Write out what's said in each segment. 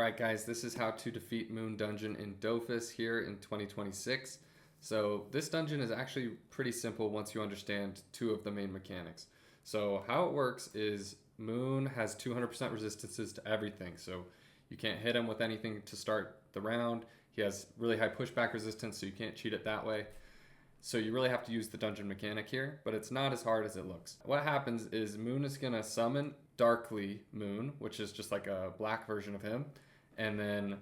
Alright guys, this is how to defeat Moon Dungeon in Dofus here in 2026. So this dungeon is actually pretty simple once you understand two of the main mechanics. So how it works is Moon has 200% resistances to everything, so you can't hit him with anything to start the round. He has really high pushback resistance, so you can't cheat it that way. So you really have to use the dungeon mechanic here, but it's not as hard as it looks. What happens is Moon is going to summon Darkly Moon, which is just like a black version of him, and then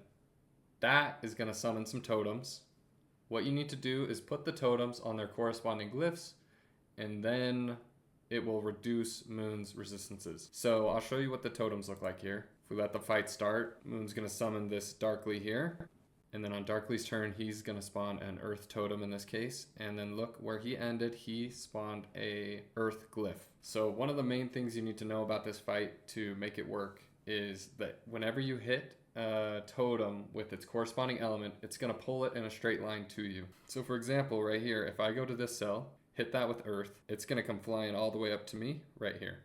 that is going to summon some totems. What you need to do is put the totems on their corresponding glyphs, and then it will reduce Moon's resistances. So I'll show you what the totems look like here. If we let the fight start, Moon's going to summon this Darkly here. And then on Darkly's turn, he's going to spawn an Earth totem in this case. And then look where he ended, he spawned a Earth glyph. So one of the main things you need to know about this fight to make it work is that whenever you hit a totem with its corresponding element, it's going to pull it in a straight line to you. So for example, right here, if I go to this cell, hit that with Earth, it's going to come flying all the way up to me right here.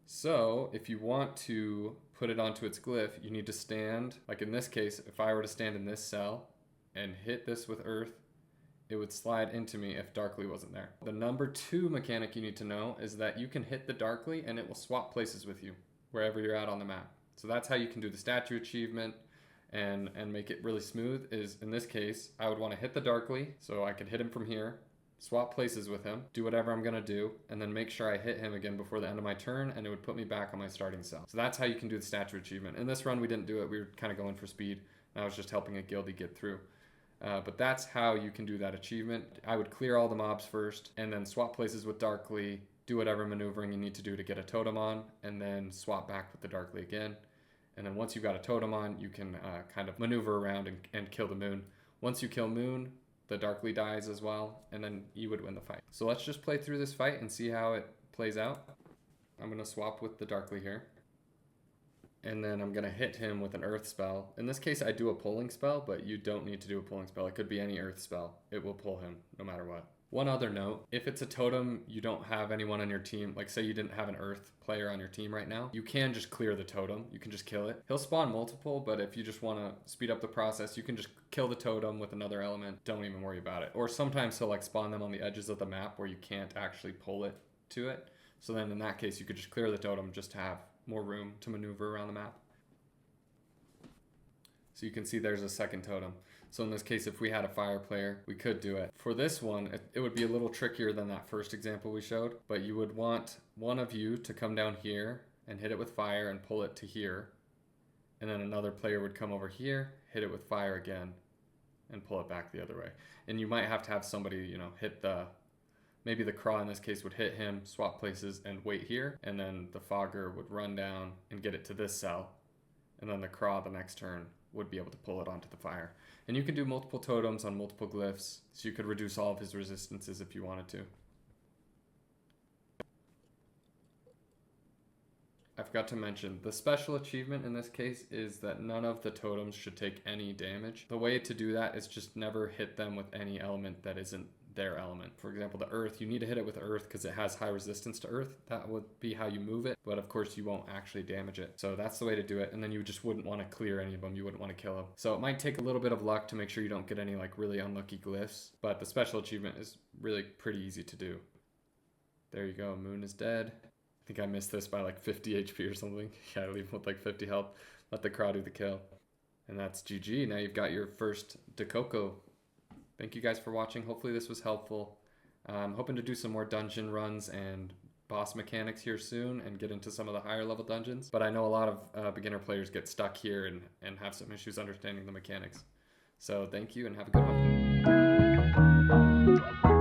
So if you want to put it onto its glyph, you need to stand, like in this case, if I were to stand in this cell and hit this with Earth, it would slide into me if Darkly wasn't there. The number 2 mechanic you need to know is that you can hit the Darkly and it will swap places with you wherever you're at on the map. So that's how you can do the statue achievement and make it really smooth. Is in this case, I would want to hit the Darkly so I could hit him from here, swap places with him, do whatever I'm gonna do, and then make sure I hit him again before the end of my turn, and it would put me back on my starting cell. So that's how you can do the statue achievement. In this run, we didn't do it. We were kind of going for speed, and I was just helping a guildie get through. But that's how you can do that achievement. I would clear all the mobs first, and then swap places with Darkly, do whatever maneuvering you need to do to get a totem on, and then swap back with the Darkly again. And then once you've got a totem on, you can kind of maneuver around and kill the Moon. Once you kill Moon, the Darkly dies as well, and then you would win the fight. So let's just play through this fight and see how it plays out. I'm going to swap with the Darkly here. And then I'm going to hit him with an Earth spell. In this case, I do a pulling spell, but you don't need to do a pulling spell. It could be any Earth spell. It will pull him no matter what. One other note, if it's a totem, you don't have anyone on your team, like say you didn't have an Earth player on your team right now, you can just clear the totem. You can just kill it. He'll spawn multiple, but if you just want to speed up the process, you can just kill the totem with another element. Don't even worry about it. Or sometimes he'll like spawn them on the edges of the map where you can't actually pull it to it. So then in that case, you could just clear the totem just to have more room to maneuver around the map. So you can see there's a second totem. So in this case, if we had a fire player, we could do it. For this one, it would be a little trickier than that first example we showed, but you would want one of you to come down here and hit it with fire and pull it to here. And then another player would come over here, hit it with fire again, and pull it back the other way. And you might have to have somebody, you know, hit maybe the Craw in this case would hit him, swap places, and wait here. And then the Fogger would run down and get it to this cell. And then the Craw the next turn would be able to pull it onto the fire. And you can do multiple totems on multiple glyphs, so you could reduce all of his resistances if you wanted to. I forgot to mention, the special achievement in this case is that none of the totems should take any damage. The way to do that is just never hit them with any element that isn't their element. For example, the Earth, you need to hit it with Earth because it has high resistance to Earth. That would be how you move it, but of course you won't actually damage it. So that's the way to do it, and then you just wouldn't want to clear any of them. You wouldn't want to kill them. So it might take a little bit of luck to make sure you don't get any like really unlucky glyphs, but the special achievement is really pretty easy to do. There you go, Moon is dead. I think I missed this by like 50 HP or something. Yeah, I leave him with like 50 health. Let the Craw do the kill. And that's GG. Now you've got your first dokoko. Thank you guys for watching. Hopefully this was helpful. I'm hoping to do some more dungeon runs and boss mechanics here soon and get into some of the higher level dungeons. But I know a lot of beginner players get stuck here and have some issues understanding the mechanics. So thank you and have a good one.